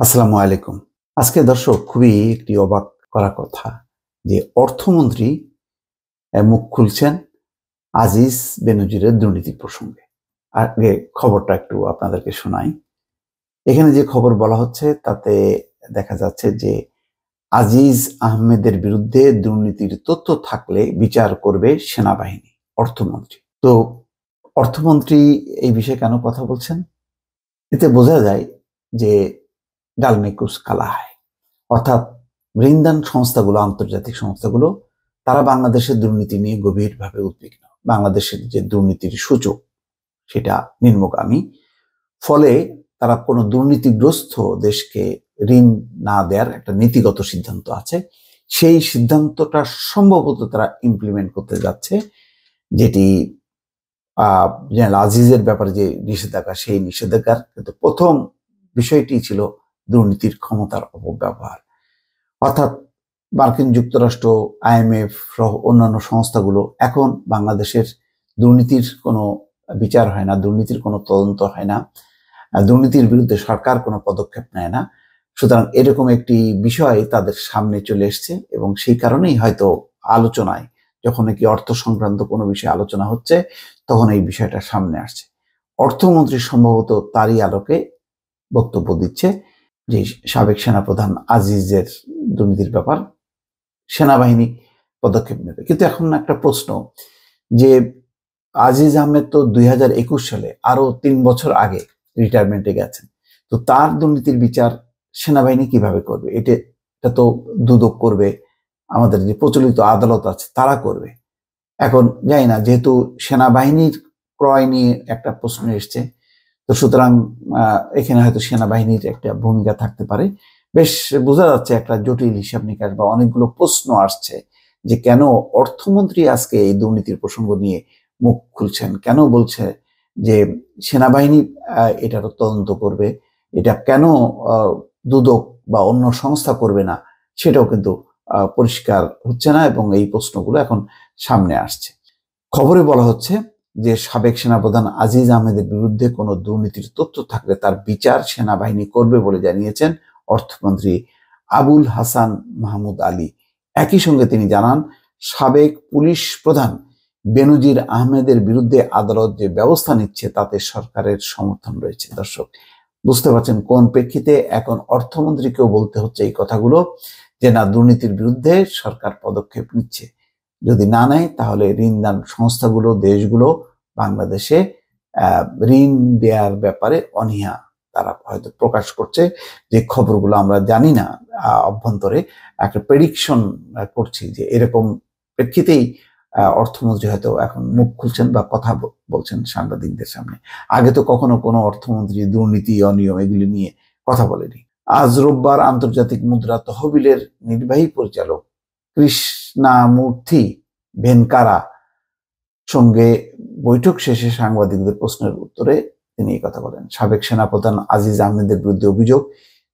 আসসালামু আলাইকুম। আজকে দর্শক খুবই একটি অবাক করা কথা যে অর্থমন্ত্রী মুখ খুলছেন আজিজ বেনজিরের দুর্নীতি প্রসঙ্গে। আগে খবরটা একটু আপনাদেরকে শোনাই। এখানে যে খবর বলা হচ্ছে তাতে দেখা যাচ্ছে যে আজিজ আহমেদের বিরুদ্ধে দুর্নীতির তথ্য থাকলে বিচার করবে সেনাবাহিনী। অর্থমন্ত্রী তো অর্থমন্ত্রী এই বিষয়ে কেন কথা বলছেন? এতে বোঝা যায় যে ডাল মে কুছ কালা হ্যায়, অর্থাৎ ঋণদান সংস্থাগুলো, আন্তর্জাতিক সংস্থাগুলো তারা বাংলাদেশের দুর্নীতি নিয়ে গভীরভাবে উদ্বিগ্ন। বাংলাদেশের যে দুর্নীতির সূচক সেটা নিম্নগামী। ফলে তারা কোনো দুর্নীতিগ্রস্ত দেশকে ঋণ না দেওয়ার একটা নীতিগত সিদ্ধান্ত আছে। সেই সিদ্ধান্তটা সম্ভবত তারা ইমপ্লিমেন্ট করতে যাচ্ছে, যেটি জেনারেল আজিজের ব্যাপারে যে নিষেধাজ্ঞা, সেই নিষেধাজ্ঞার কিন্তু প্রথম বিষয়টি ছিল দুর্নীতির ক্ষমতার অপব্যবহার। অর্থাৎ মার্কিন যুক্তরাষ্ট্র, আইএমএফ সহ অন্যান্য সংস্থাগুলো এখন বাংলাদেশের দুর্নীতির কোনো বিচার হয় না, দুর্নীতির কোনো তদন্ত হয় না, দুর্নীতির বিরুদ্ধে সরকার কোনো পদক্ষেপ নেয় না। সুতরাং এরকম একটি বিষয় তাদের সামনে চলে এসছে এবং সেই কারণেই হয়তো আলোচনায়, যখন নাকি অর্থ সংক্রান্ত কোনো বিষয়ে আলোচনা হচ্ছে, তখন এই বিষয়টা সামনে আসছে। অর্থমন্ত্রী সম্ভবত তারই আলোকে বক্তব্য দিচ্ছে যে সাবেক সেনাপ্রধান আজিজের দুর্নীতির ব্যাপার সেনাবাহিনী পদক্ষেপ নেবে। কিন্তু এখন একটা প্রশ্ন যে আজিজ আহমেদ তো 2021 সালে, আরো 3 বছর আগে রিটায়ারমেন্টে গেছেন। তো তার দুর্নীতির বিচার সেনাবাহিনী কিভাবে করবে? এটা তো দুদক করবে, আমাদের যে প্রচলিত আদালত আছে তারা করবে। এখন জানি না, যেহেতু সেনাবাহিনীর ক্রয় নিয়ে একটা প্রশ্ন এসছে, তো সুতরাং এখানে হয়তো সেনাবাহিনীর একটা ভূমিকা থাকতে পারে। বেশ বোঝা যাচ্ছে একটা জটিল হিসাব নিকাশ বা অনেকগুলো প্রশ্ন আসছে যে কেন অর্থমন্ত্রী আজকে এই দুর্নীতির প্রসঙ্গ নিয়ে মুখ খুলছেন, কেন বলছে যে সেনাবাহিনী এটার তদন্ত করবে, এটা কেন দুদক বা অন্য সংস্থা করবে না, সেটাও কিন্তু পরিষ্কার হচ্ছে না এবং এই প্রশ্নগুলো এখন সামনে আসছে। খবরে বলা হচ্ছে যে সাবেক সেনাপ্রধান আজিজ আহমেদের বিরুদ্ধে কোনো দুর্নীতির তথ্য থাকলে তার বিচার সেনাবাহিনী করবে বলে জানিয়েছেন অর্থমন্ত্রী আবুল হাসান মাহমুদ আলী। একই সঙ্গে তিনি জানান, সাবেক পুলিশ প্রধান বেনজির আহমেদের বিরুদ্ধে আদালত যে ব্যবস্থা নিচ্ছে তাতে সরকারের সমর্থন রয়েছে। দর্শক বুঝতে পারছেন কোন প্রেক্ষিতে এখন অর্থমন্ত্রীকেও বলতে হচ্ছে এই কথাগুলো, যে না, দুর্নীতির বিরুদ্ধে সরকার পদক্ষেপ নিচ্ছে। যদি না নেয় তাহলে ঋণদান সংস্থাগুলো, দেশগুলো বাংলাদেশে ঋণ দেওয়ার ব্যাপারে অনীহা তারা হয়তো প্রকাশ করছে। যে খবরগুলো আমরা জানি না, অভ্যন্তরে একটা প্রেডিকশন করছি যে এরকম প্রেক্ষিতেই অর্থমন্ত্রী হয়তো এখন মুখ খুলছেন বা কথা বলছেন সাংবাদিকদের সামনে। আগে তো কখনো কোনো অর্থমন্ত্রী দুর্নীতি, অনিয়ম এগুলি নিয়ে কথা বলেনি। আজ রোববার আন্তর্জাতিক মুদ্রা তহবিলের নির্বাহী পরিচালক কৃষ্ণামূর্তি ভেনকারা সঙ্গে বৈঠক শেষে সাংবাদিকদের প্রশ্নের উত্তরে তিনি এই কথা বলেন। সাবেক সেনাপ্রধান আজিজ আহমেদের বিরুদ্ধে অভিযোগ,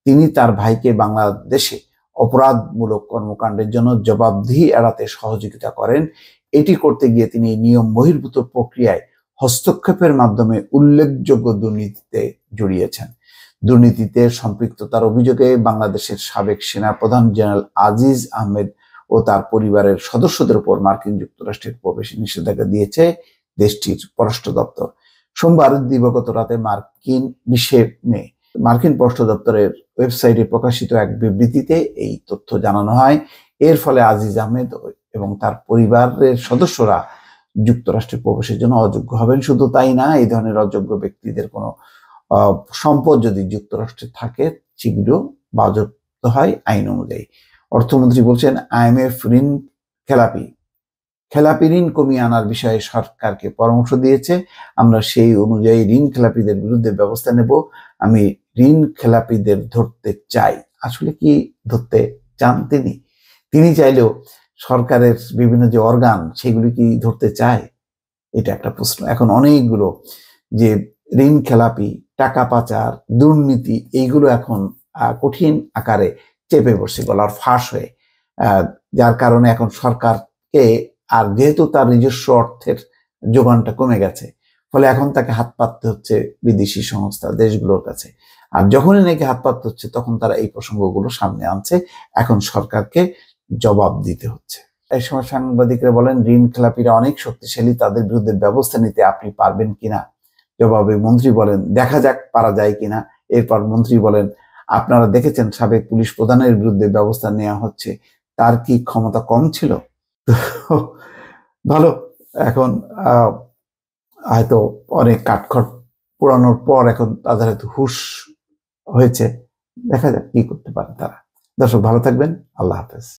তিনি তার ভাইকে বাংলাদেশে অপরাধমূলক কর্মকাণ্ডের জন্য জবাবদিহি এড়াতে সহযোগিতা করেন। এটি করতে গিয়ে তিনি নিয়ম বহির্ভূত প্রক্রিয়ায় হস্তক্ষেপের মাধ্যমে উল্লেখযোগ্য দুর্নীতিতে জড়িয়েছেন। দুর্নীতিতে সম্পৃক্ততার অভিযোগে বাংলাদেশের সাবেক সেনাপ্রধান জেনারেল আজিজ আহমেদ ও তার পরিবারের সদস্যদের উপর মার্কিন যুক্তরাষ্ট্রের প্রবেশে নিষেধাজ্ঞা দিয়েছে দেশটির পররাষ্ট্র দপ্তর। সোমবার দিবাগত রাতে মার্কিন পররাষ্ট্র দপ্তরের ওয়েবসাইটে প্রকাশিত এক বিবৃতিতে এই তথ্য জানানো হয়। এর ফলে আজিজ আহমেদ এবং তার পরিবারের সদস্যরা যুক্তরাষ্ট্রে প্রবেশের জন্য অযোগ্য হবেন। শুধু তাই না, এই ধরনের অযোগ্য ব্যক্তিদের কোনো সম্পদ যদি যুক্তরাষ্ট্রে থাকে শীঘ্র বাজেয়াপ্ত হয় আইন অনুযায়ী। অর্থমন্ত্রী বলছেন, আইএমএফ খেলাপি ঋণ কমিয়ে আনার বিষয়ে সরকারকে পরামর্শ দিয়েছে। আমরা সেই অনুযায়ী ঋণ খেলাপিদের বিরুদ্ধে ব্যবস্থা নেব। আমি ঋণ খেলাপিদের ধরতে চাই। আসলে কি ধরতে চান তিনি চাইলেও সরকারের বিভিন্ন যে অর্গান সেগুলি কি ধরতে চায়? এটা একটা প্রশ্ন। এখন অনেকগুলো যে ঋণ খেলাপি, টাকা পাচার, দুর্নীতি, এইগুলো এখন কঠিন আকারে চেপে বসছে গলার ফাঁস হয়ে, যার কারণে এখন সরকারকে, আর যেহেতু তার নিজস্ব অর্থের যোগানটা কমে গেছে, ফলে এখন তাকে হাত পাততে হচ্ছে বিদেশি সংস্থা, দেশগুলোর কাছে। আর যখনই নাকি হাত পাত হচ্ছে তখন তারা এই প্রসঙ্গগুলো সামনে আনছে। এখন সরকারকে জবাব দিতে হচ্ছে। এই সময় সাংবাদিকরা বলেন, ঋণ খেলাপিরা অনেক শক্তিশালী, তাদের বিরুদ্ধে ব্যবস্থা নিতে আপনি পারবেন কিনা? জবাবে মন্ত্রী বলেন, দেখা যাক পারা যায় কিনা। এরপর মন্ত্রী বলেন, আপনারা দেখেছেন সাবেক পুলিশ প্রধানের বিরুদ্ধে ব্যবস্থা নেওয়া হচ্ছে, তার কি ক্ষমতা কম ছিল? ভালো, এখন হয়তো অনেক কাঠখড় পোড়ানোর পর এখন তাদের হয়তো হুঁশ হয়েছে। দেখা যাক কি করতে পারে তারা। দর্শক ভালো থাকবেন, আল্লাহ হাফেজ।